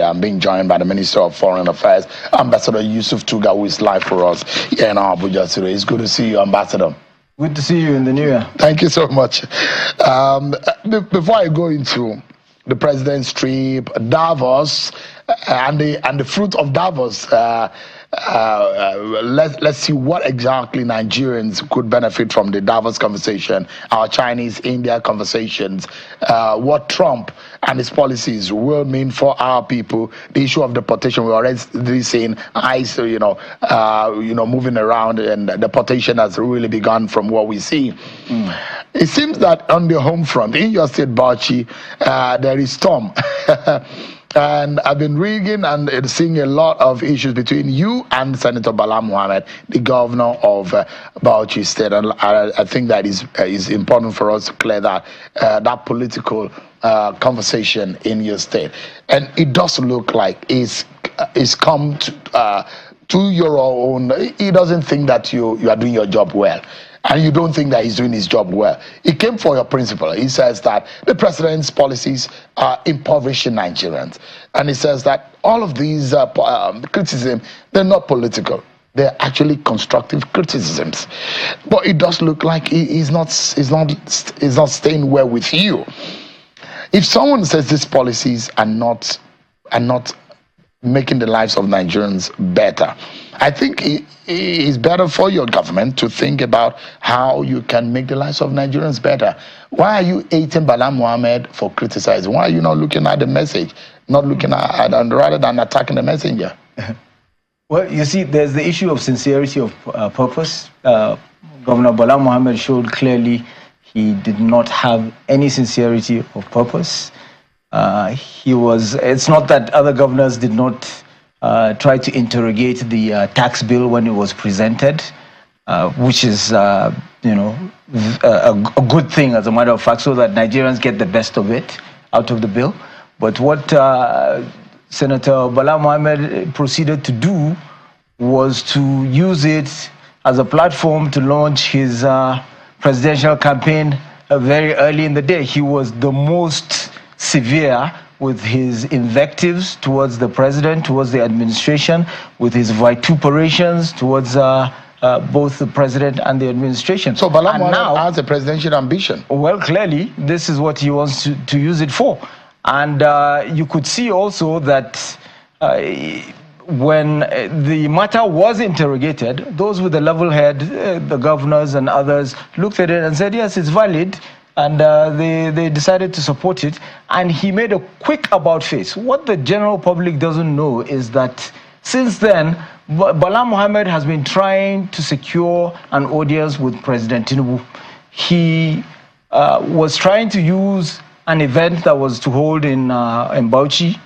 I'm being joined by the Minister of Foreign Affairs, Ambassador Yusuf Tugar, who is live for us here in Abuja today. It's good to see you, Ambassador. Good to see you in the new year. Thank you so much. Before I go into the president's trip, Davos, and the fruit of Davos, let's see what exactly Nigerians could benefit from the Davos conversation, our Chinese-India conversations, what Trump and his policies will mean for our people. The issue of deportation, we're already seeing ICE, moving around, and deportation has really begun from what we see. It seems that on the home front, in your state, Bauchi, there is storm. And I've been reading and seeing a lot of issues between you and Senator Bala Mohammed, the governor of Bauchi State. And I think that is important for us to clear that political conversation in your state. And it does look like it's come to your own. He doesn't think that you are doing your job well. And you don't think that he's doing his job well. He came for your principle. He says that the president's policies are impoverishing Nigerians. And he says that all of these criticisms, they're not political. They're actually constructive criticisms. But it does look like he's not staying well with you. If someone says these policies are not making the lives of Nigerians better, I think it is better for your government to think about how you can make the lives of Nigerians better. Why are you hating Bala Mohammed for criticizing? Why are you not looking at the message, not looking at rather than attacking the messenger? Well, you see, there's the issue of sincerity of purpose. Governor Bala Mohammed showed clearly he did not have any sincerity of purpose. It's not that other governors did not try to interrogate the tax bill when it was presented, which is, a good thing, as a matter of fact, so that Nigerians get the best of it out of the bill. But what Senator Bala Mohammed proceeded to do was to use it as a platform to launch his presidential campaign very early in the day. He was the most severe with his invectives towards the president, towards the administration, with his vituperations towards both the president and the administration. So Bala Mohammed has a presidential ambition. Well, clearly, this is what he wants to use it for. And you could see also that when the matter was interrogated, those with the level head, the governors and others, looked at it and said, yes, it's valid. And they decided to support it. And he made a quick about face. What the general public doesn't know is that since then, Bala Mohammed has been trying to secure an audience with President Tinubu. He was trying to use an event that was to hold in Bauchi,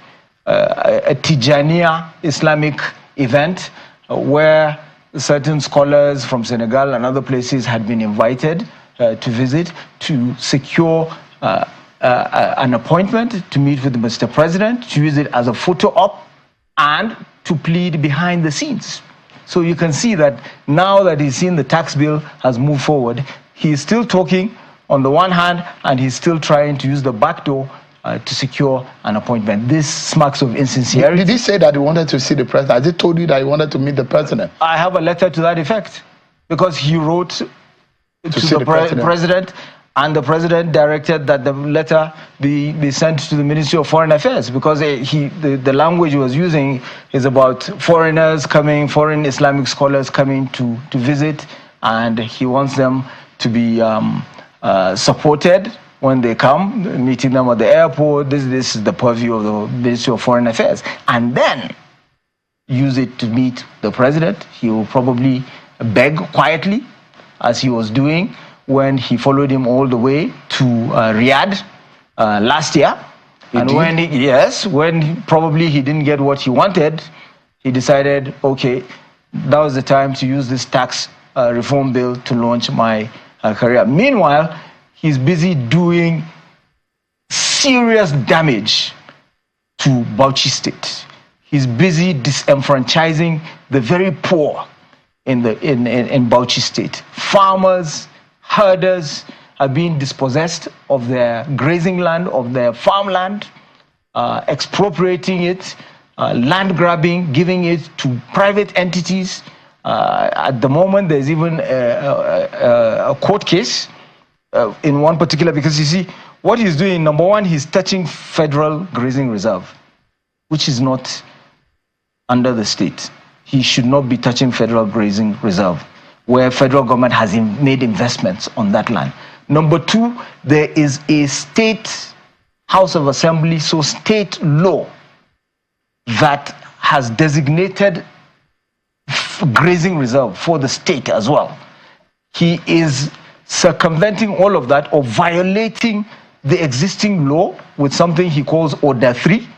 a Tijaniya Islamic event, where certain scholars from Senegal and other places had been invited to visit, to secure an appointment to meet with Mr. President, to use it as a photo op, and to plead behind the scenes. So you can see that now that he's seen the tax bill has moved forward, he's still talking on the one hand, and he's still trying to use the back door to secure an appointment. This smacks of insincerity. Did he say that he wanted to see the president? Has he told you that he wanted to meet the president? I have a letter to that effect, because he wrote to the president, and the president directed that the letter be sent to the Ministry of Foreign Affairs, because the language he was using is about foreigners coming, foreign Islamic scholars coming to visit, and he wants them to be supported when they come, meeting them at the airport. This is the purview of the Ministry of Foreign Affairs. And then use it to meet the president. He will probably beg quietly, as he was doing when he followed him all the way to Riyadh last year. And when probably he didn't get what he wanted, he decided, okay, that was the time to use this tax reform bill to launch my career. Meanwhile, he's busy doing serious damage to Bauchi State. He's busy disenfranchising the very poor in Bauchi State. Farmers, herders are being dispossessed of their grazing land, of their farmland. expropriating it, land grabbing, giving it to private entities. At the moment, there's even a court case in one particular, because you see, what he's doing, number one, he's touching federal grazing reserve, which is not under the state. He should not be touching federal grazing reserve, where federal government has made investments on that land. Number two, there is a state House of Assembly, so state law, that has designated grazing reserve for the state as well. He is circumventing all of that, or violating the existing law with something he calls Order 3,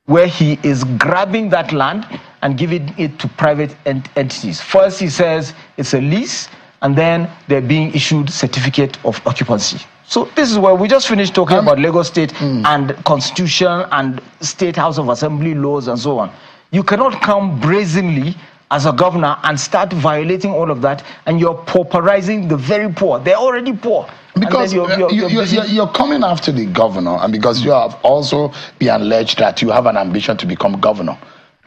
where he is grabbing that land and giving it to private entities. First, he says it's a lease, and then they're being issued certificate of occupancy. So this is where we just finished talking about Lagos State and Constitution and State House of Assembly laws and so on. You cannot come brazenly as a governor and start violating all of that, and you're pauperizing the very poor. They're already poor. Because you're coming after the governor, and because you have also been alleged that you have an ambition to become governor.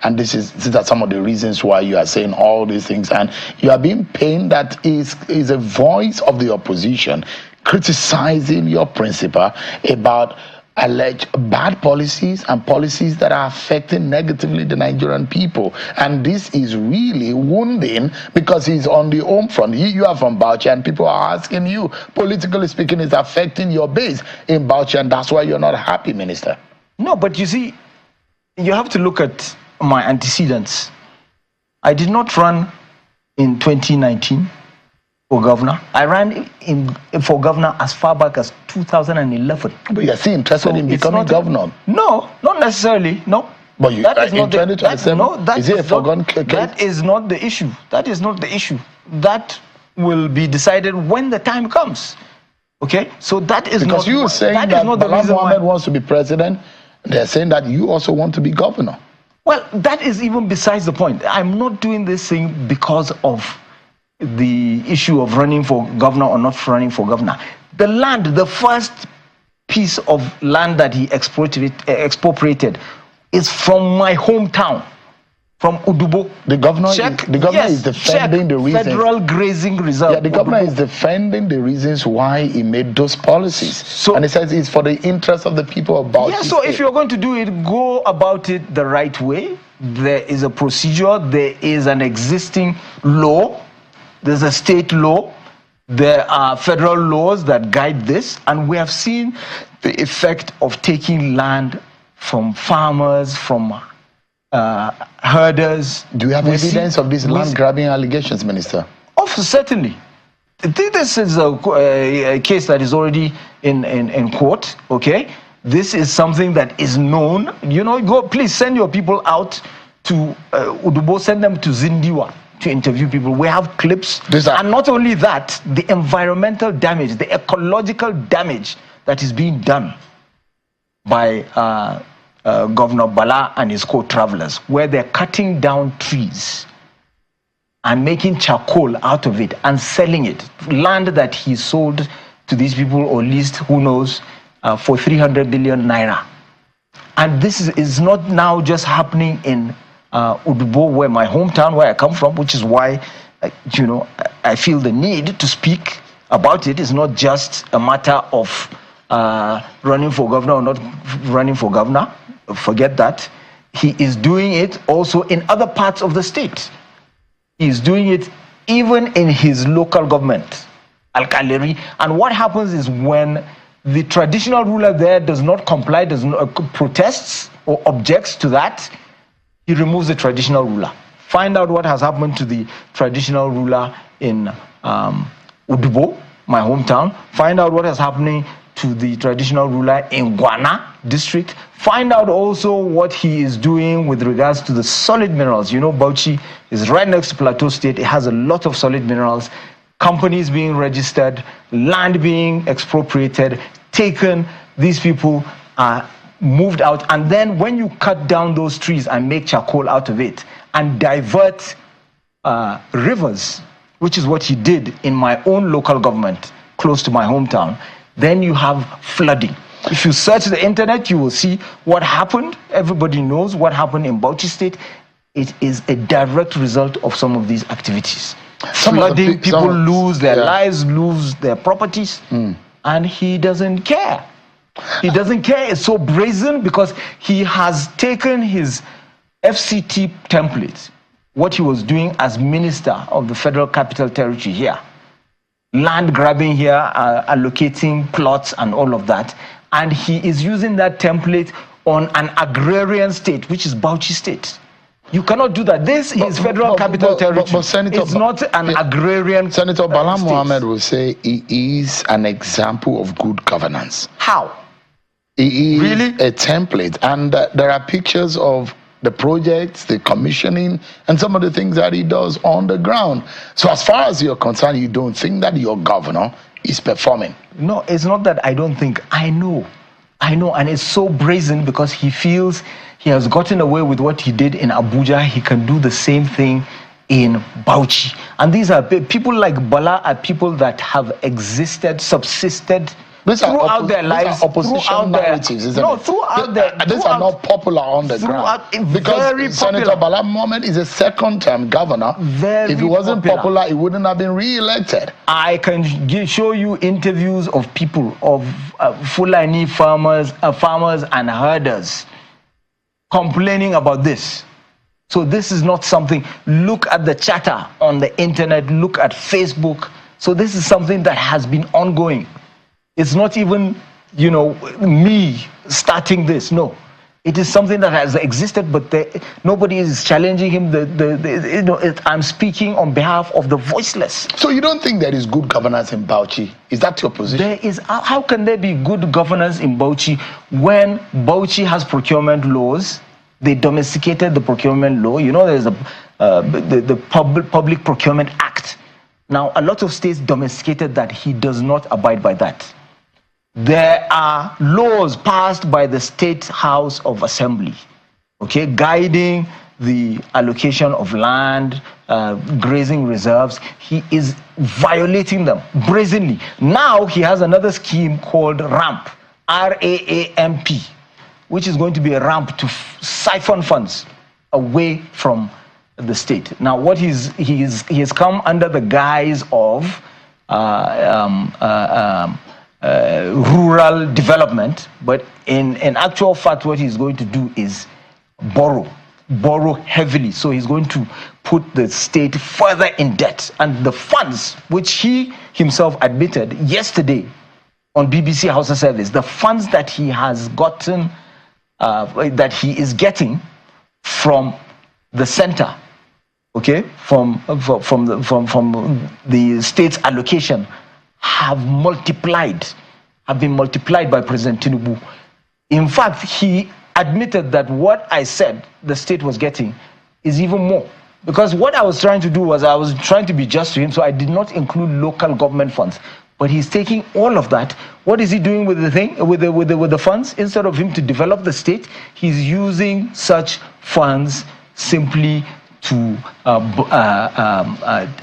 And these are some of the reasons why you are saying all these things. And you are being pained that is a voice of the opposition criticizing your principal about alleged bad policies and policies that are affecting negatively the Nigerian people. And this is really wounding, because he's on the home front. You are from Bauchi, and people are asking you, politically speaking, it's affecting your base in Bauchi, and that's why you're not happy, Minister. No, but you see, you have to look at my antecedents. I did not run in 2019 for governor. I ran for governor as far back as 2011. But you're still interested in becoming governor? No, not necessarily, no. But you, that is not is it a foregone case? That is not the issue. That is not the issue. That will be decided when the time comes. Okay? So that is because you were saying that Bala Mohammed wants to be president. They're saying that you also want to be governor. Well, that is even besides the point. I'm not doing this thing because of the issue of running for governor or not running for governor. The land, the first piece of land that he expropriated is from my hometown, from Udubo. The governor is defending the reasons. Federal grazing reserve. Yeah, the governor is defending the reasons why he made those policies. So, and he says it's for the interest of the people of Bauchi. Yeah, so if you're going to do it, go about it the right way. There is a procedure. There is an existing law. There's a state law. There are federal laws that guide this. And we have seen the effect of taking land from farmers, from herders. Do you have evidence of these land grabbing allegations, Minister? Oh, certainly. This is a case that is already in court, okay? This is something that is known. You know, please send your people out to Udubo, send them to Zindiwa to interview people. We have clips. And not only that, the environmental damage, the ecological damage that is being done by Governor Bala and his co-travelers, where they're cutting down trees and making charcoal out of it and selling it. Land that he sold to these people, or leased, who knows, for 300 billion naira. And this is not now just happening in Udubo, where my hometown, where I come from, which is why, I feel the need to speak about it. It's not just a matter of running for governor or not running for governor. Forget that. He is doing it also in other parts of the state. He is doing it even in his local government, Alkaleri. And what happens is, when the traditional ruler there does not comply, protests or objects to that, he removes the traditional ruler. Find out what has happened to the traditional ruler in Udubo, my hometown. Find out what is happening to the traditional ruler in Guana district. Find out also what he is doing with regards to the solid minerals. You know, Bauchi is right next to Plateau State. It has a lot of solid minerals. Companies being registered, land being expropriated, taken. These people are moved out. And then when you cut down those trees and make charcoal out of it and divert rivers, which is what he did in my own local government close to my hometown, then you have flooding. If you search the internet, you will see what happened. Everybody knows what happened in Bauchi State. It is a direct result of some of these activities. Flooding, people lose their lives, lose their properties, and he doesn't care. He doesn't care. It's so brazen because he has taken his FCT template, what he was doing as minister of the Federal Capital Territory here, land grabbing here, allocating plots and all of that, and he is using that template on an agrarian state, which is Bauchi State. You cannot do that. This is Federal Capital Territory. Senator, it's not an agrarian. Senator Bala Mohammed will say he is an example of good governance. How? He is really a template, and there are pictures of the projects, the commissioning, and some of the things that he does on the ground. So as far as you're concerned, you don't think that your governor is performing? No, it's not that I don't think. I know, and it's so brazen because he feels he has gotten away with what he did in Abuja. He can do the same thing in Bauchi. And these are people like Bala are people that have existed, subsisted throughout their lives. Opposition narratives, isn't it? These are not popular on the ground. Because Senator Bala Mohammed is a second-term governor. If he wasn't popular, he wouldn't have been re-elected. I can show you interviews of people, of Fulani farmers and herders complaining about this. So this is not something. Look at the chatter on the internet. Look at Facebook. So this is something that has been ongoing. It's not even, me starting this. No, it is something that has existed, but nobody is challenging him. I'm speaking on behalf of the voiceless. So you don't think there is good governance in Bauchi? Is that your position? There is. How can there be good governance in Bauchi when Bauchi has procurement laws? They domesticated the procurement law. There's the Public Procurement Act. Now, a lot of states domesticated that. He does not abide by that. There are laws passed by the State House of Assembly, guiding the allocation of land, grazing reserves. He is violating them brazenly. Now he has another scheme called RAMP, R-A-A-M-P, which is going to be a ramp to siphon funds away from the state. Now, what he has come under the guise of rural development, but in actual fact, what he's going to do is borrow heavily. So he's going to put the state further in debt, and the funds, which he himself admitted yesterday on BBC Hausa Service, the funds that he has gotten, that he is getting from the center, from the state's allocation, have been multiplied by President Tinubu. In fact, he admitted that what I said the state was getting is even more. Because what I was trying to do was I was trying to be just to him, so I did not include local government funds. But he's taking all of that. What is he doing with the thing, with the funds? Instead of him to develop the state, he's using such funds simply to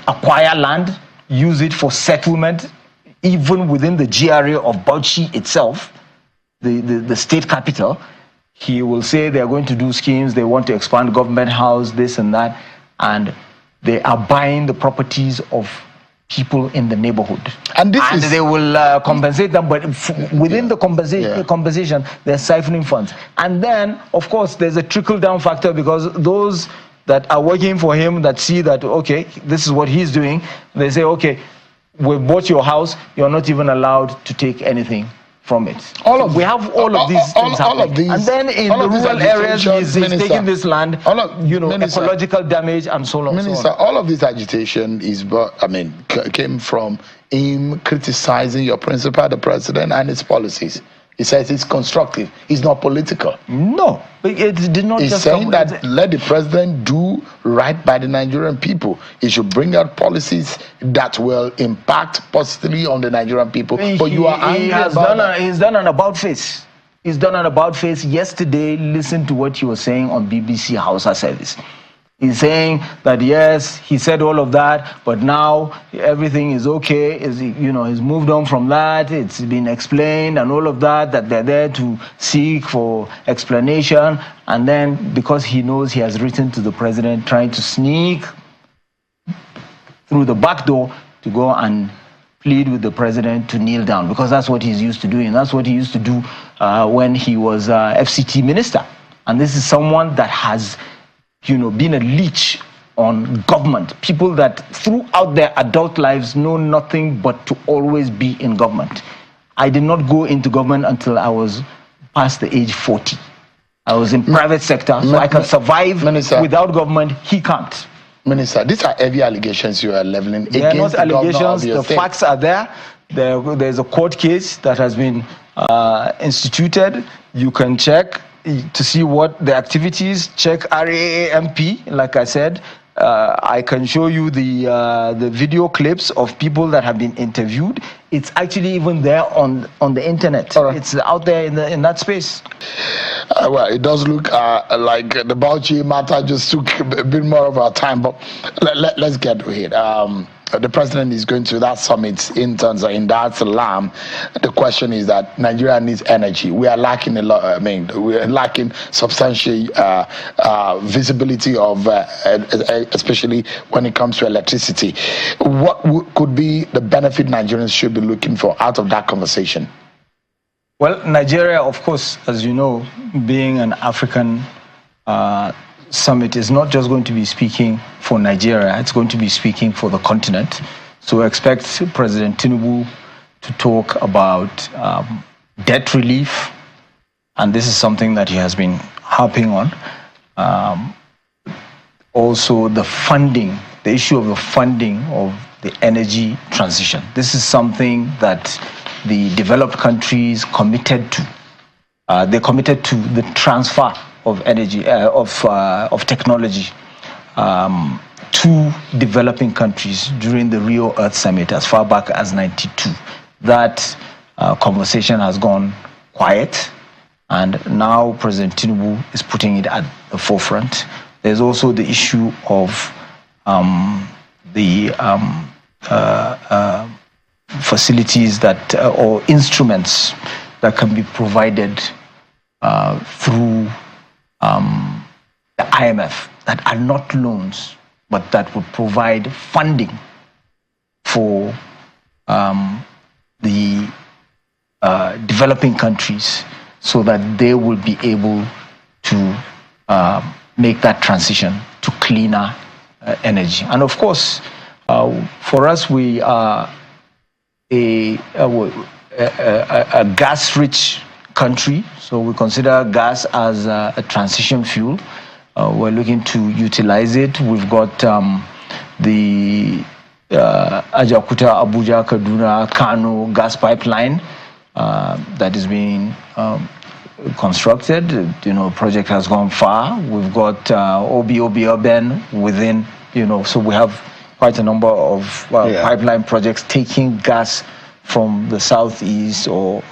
acquire land, use it for settlement, even within the GRA of Bauchi itself, the state capital. He will say they are going to do schemes, they want to expand government house, this and that, and they are buying the properties of people in the neighborhood. And they will compensate them, but within the compensation, they're siphoning funds. And then, of course, there's a trickle-down factor, because those that are working for him that see that, okay, this is what he's doing, they say, okay, we bought your house, you're not even allowed to take anything from it. We have all of these things happening. And then in the rural areas, he's taking this land, ecological damage and so on. Minister, all of this agitation came from him criticizing your principal, the president, and his policies. He says it's constructive. It's not political. No, it did not. He's saying that let the president do right by the Nigerian people. He should bring out policies that will impact positively on the Nigerian people. But you are angry about that. He's done an about face. He's done an about face. Yesterday, listen to what he was saying on BBC Hausa Service. He's saying that, yes, he said all of that, but now everything is okay. He's moved on from that. It's been explained and all of that, that they're there to seek for explanation. And then because he knows he has written to the president trying to sneak through the back door to go and plead with the president to kneel down, because that's what he's used to doing. That's what he used to do when he was FCT minister. And this is someone that has been a leech on government, people that throughout their adult lives know nothing but to always be in government. I did not go into government until I was past the age 40. I was in private sector, so I can survive without government. He can't. Minister, these are heavy allegations you are leveling against the governor. They are not allegations, the state. Facts are there. There's a court case that has been instituted. You can check to see what the activities, check RAAMP, like I said. I can show you the video clips of people that have been interviewed. It's actually even there on the internet. Right. It's out there in that space. Well, it does look like the Bauchi matter just took a bit more of our time, but let's get to it. The president is going to that summit in Tanzania, in Dar es Salaam. The question is that Nigeria needs energy. We are lacking a lot. We are lacking substantial visibility of, especially when it comes to electricity. What could be the benefit Nigerians should be looking for out of that conversation? Well, Nigeria, of course, as you know, being an African summit, is not just going to be speaking for Nigeria, it's going to be speaking for the continent. So expect President Tinubu to talk about debt relief, and this is something that he has been harping on. Also the funding, the issue of the funding of the energy transition. This is something that the developed countries committed to. They committed to the transfer of energy, of technology to developing countries during the Rio Earth Summit as far back as '92. That conversation has gone quiet, and now President Tinubu is putting it at the forefront. There's also the issue of the facilities that or instruments that can be provided through the IMF that are not loans, but that would provide funding for the developing countries so that they will be able to make that transition to cleaner energy. And of course, for us, we are a gas-rich country, so we consider gas as a transition fuel. We're looking to utilize it. We've got the Ajakuta, Abuja, Kaduna, Kano gas pipeline that is being constructed. Project has gone far. We've got OBOB Urban within, so we have quite a number of pipeline projects taking gas from the southeast or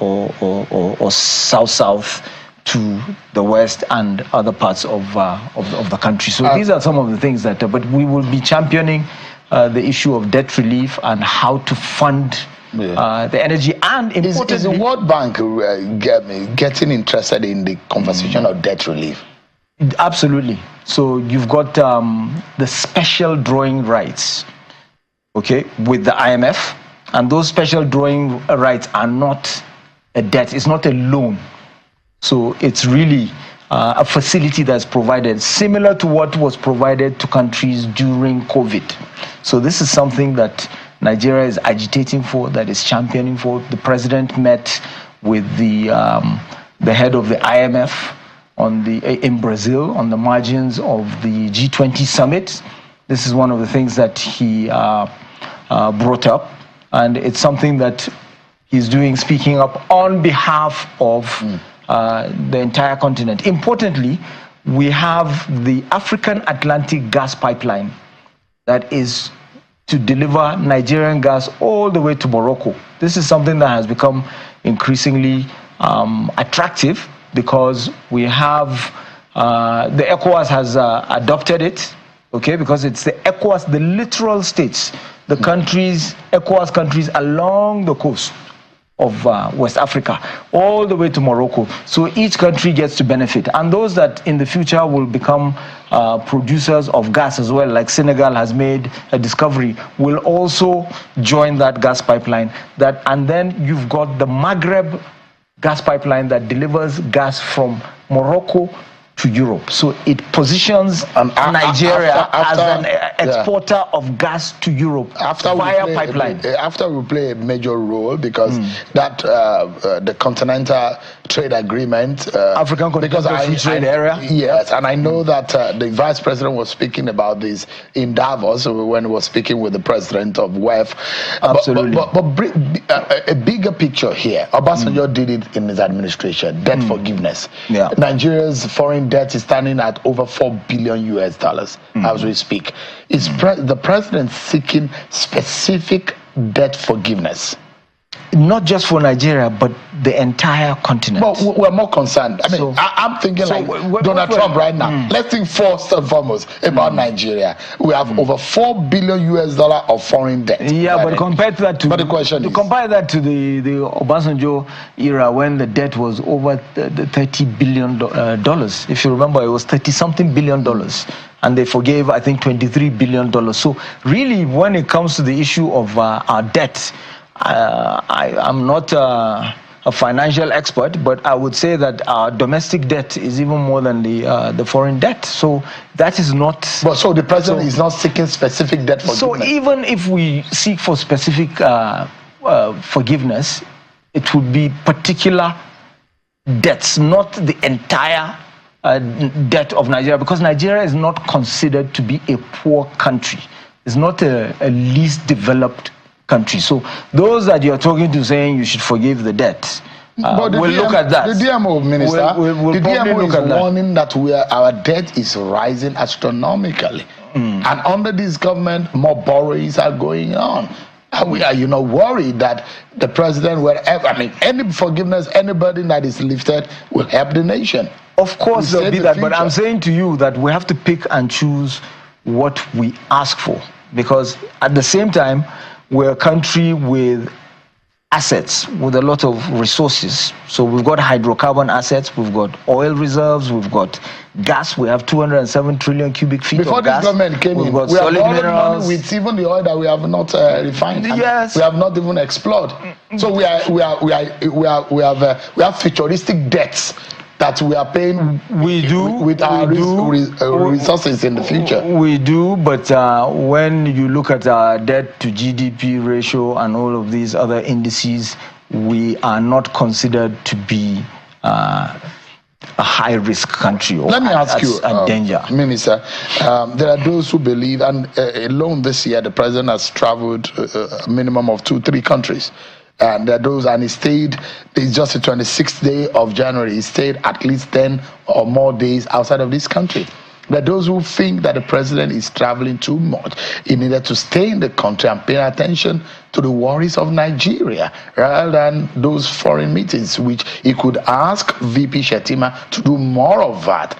south to the west and other parts of the country. So these are some of the things that, but we will be championing the issue of debt relief and how to fund the energy. And importantly, is the World Bank getting interested in the conversation of debt relief? Absolutely. So you've got the special drawing rights, okay, with the IMF, and those special drawing rights are not a debt, it's not a loan. So it's really a facility that's provided, similar to what was provided to countries during COVID. So this is something that Nigeria is agitating for, that is championing for. The president met with the head of the IMF in Brazil on the margins of the G20 summit. This is one of the things that he brought up, and it's something that he's doing, speaking up on behalf of the entire continent. Importantly, we have the African Atlantic gas pipeline that is to deliver Nigerian gas all the way to Morocco. This is something that has become increasingly attractive because we have, the ECOWAS has adopted it, okay, because it's the ECOWAS, the literal states, the countries, ECOWAS countries along the coast of West Africa, all the way to Morocco. So each country gets to benefit. And those that in the future will become producers of gas as well, like Senegal has made a discovery, will also join that gas pipeline. And then you've got the Maghreb gas pipeline that delivers gas from Morocco to Europe. So it positions Nigeria as an exporter of gas to Europe via pipeline. After we play a major role, because that the Continental Trade Agreement, African Continental Free Trade Area. Yes, and I know that the Vice President was speaking about this in Davos when he was speaking with the President of WEF. Absolutely. But a bigger picture here. Obasanjo did it in his administration, debt forgiveness. Yeah. Nigeria's foreign debt is standing at over $4 billion as we speak. Is the president seeking specific debt forgiveness? Not just for Nigeria, but the entire continent. But we're more concerned. I mean, I'm thinking like Donald Trump right now. Let's think first and foremost about Nigeria. We have over $4 billion of foreign debt. Yeah, but compared to that, compare that to the Obasanjo era when the debt was over the $30 billion. If you remember, it was 30-something billion dollars. And they forgave, I think, $23 billion. So really, when it comes to the issue of our debt, I'm not a financial expert, but I would say that our domestic debt is even more than the foreign debt. So that is not. But so the president is not seeking specific debt forgiveness. So even if we seek for specific forgiveness, it would be particular debts, not the entire debt of Nigeria, because Nigeria is not considered to be a poor country. It's not a least developed country. So those that you're talking to saying you should forgive the debt, we'll look at that. The DMO, Minister, the DMO is warning that our debt is rising astronomically. And under this government, more borrowings are going on. And we are, worried that the president, wherever, any forgiveness, anybody that is lifted will help the nation. Of course, there'll be that, but I'm saying to you that we have to pick and choose what we ask for, because at the same time, we're a country with assets, with a lot of resources. So we've got hydrocarbon assets, we've got oil reserves, we've got gas. We have 207 trillion cubic feet Before of gas. Before this government came in, we have money with even the oil that we have not refined. Yes. We have not even explored. So we have futuristic debts that we are paying with our resources in the future. We do, but when you look at our debt to GDP ratio and all of these other indices, we are not considered to be a high-risk country or Let me ask you, a danger. Minister, there are those who believe, and alone this year, the president has traveled a minimum of 2-3 countries. And there are those, and he stayed, it's just the 26th day of January, he stayed at least 10 or more days outside of this country. There are those who think that the president is traveling too much. He needed to stay in the country and pay attention to the worries of Nigeria rather than those foreign meetings, which he could ask VP Shetima to do more of that.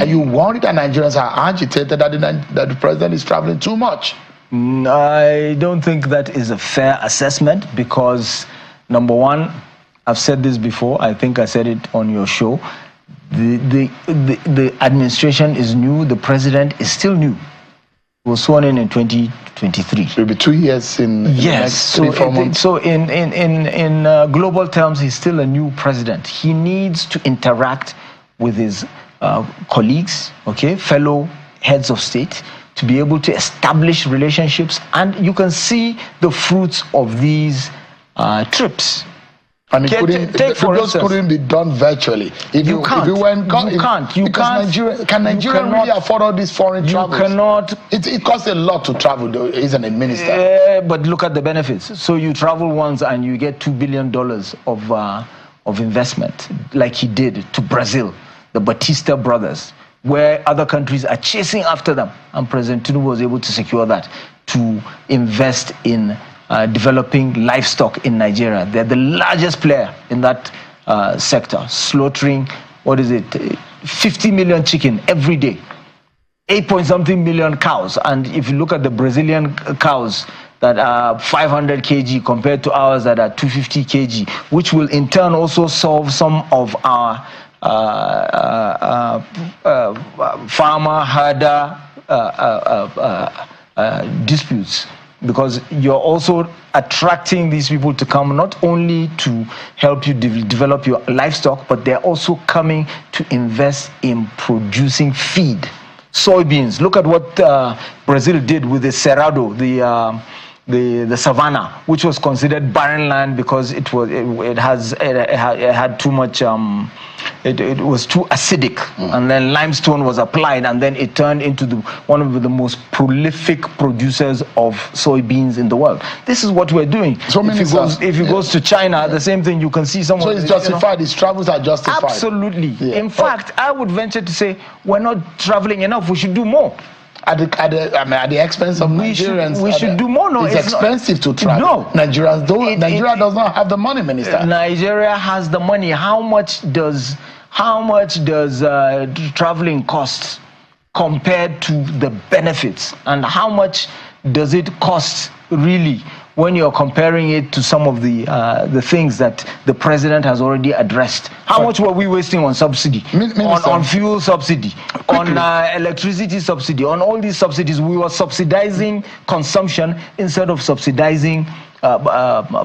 Are you worried that Nigerians are agitated that the president is traveling too much? I don't think that is a fair assessment because, number one, I've said this before, I think I said it on your show, the administration is new, the president is still new. He was sworn in 2023. It'll be 2 years in the next 3-4 months. So in global terms, he's still a new president. He needs to interact with his colleagues, fellow heads of state, to be able to establish relationships, and you can see the fruits of these trips. And those couldn't be done virtually. You can't. Can Nigeria really afford all these foreign travels? You cannot. It costs a lot to travel, though, isn't it, Minister? But look at the benefits. So you travel once and you get $2 billion of investment, like he did to Brazil, the Batista brothers, where other countries are chasing after them. And President Tinubu was able to secure that, to invest in developing livestock in Nigeria. They're the largest player in that sector, slaughtering, 50 million chicken every day. 8-point-something million cows. And if you look at the Brazilian cows that are 500 kg compared to ours that are 250 kg, which will in turn also solve some of our farmer herder disputes, because you're also attracting these people to come not only to help you develop your livestock, but they're also coming to invest in producing feed. Soybeans. Look at what Brazil did with the Cerrado, the savanna, which was considered barren land because it had too much. It was too acidic, and then limestone was applied, and then it turned into one of the most prolific producers of soybeans in the world. This is what we're doing. So if you goes to China, the same thing. You can see some. So it's justified. These travels are justified. Absolutely. Yeah. In fact, I would venture to say we're not traveling enough. We should do more. At the expense of Nigerians. We should do more. No, it's expensive to travel. No, Nigerians don't. Nigeria does not have the money, Minister. Nigeria has the money. How much does traveling cost compared to the benefits, and how much does it cost really when you're comparing it to some of the things that the president has already addressed? How much were we wasting on subsidy, on fuel subsidy, on electricity subsidy, on all these subsidies? We were subsidizing consumption instead of subsidizing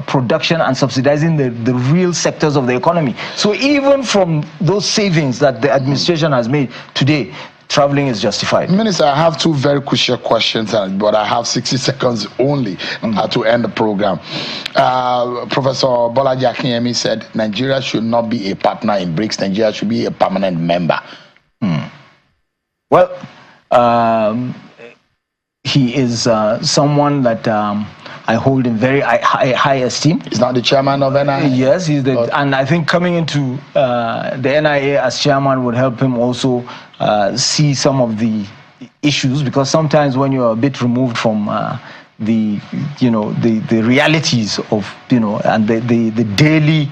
production and subsidizing the real sectors of the economy. So even from those savings that the administration has made today, traveling is justified. Minister, I have two very crucial questions, but I have 60 seconds only to end the program. Professor Bolaji Akinyemi said Nigeria should not be a partner in BRICS. Nigeria should be a permanent member. Well, he is someone that I hold in very high esteem. He's not the chairman of NIA? Yes, he's and I think coming into the NIA as chairman would help him also see some of the issues, because sometimes when you're a bit removed from the realities of and the daily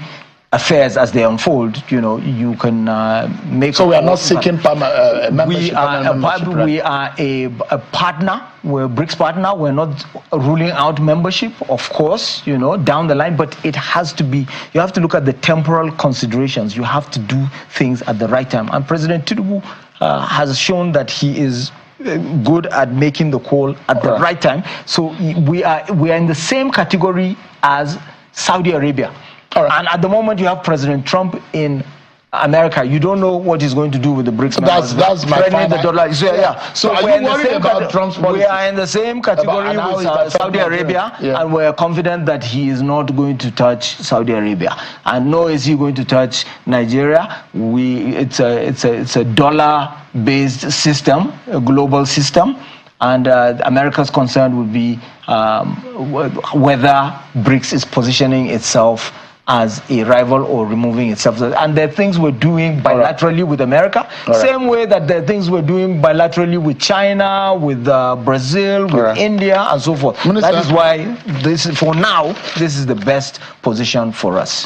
affairs as they unfold, you can make. So we are not seeking membership. We are a partner. We're a BRICS partner. We're not ruling out membership, of course, down the line. But it has to be. You have to look at the temporal considerations. You have to do things at the right time. And President Tinubu has shown that he is good at making the call at the right time. So we are in the same category as Saudi Arabia. And at the moment, you have President Trump in America. You don't know what he's going to do with the BRICS members. That's my final. So are you worried about Trump's policy? We are in the same category with Saudi Arabia, and we're confident that he is not going to touch Saudi Arabia, and nor is he going to touch Nigeria. It's a dollar-based system, a global system. And America's concern would be whether BRICS is positioning itself as a rival or removing itself. And there are things we're doing bilaterally with America, same way that there are things we're doing bilaterally with China, with Brazil, with India, and so forth. Minister, that is why for now, this is the best position for us.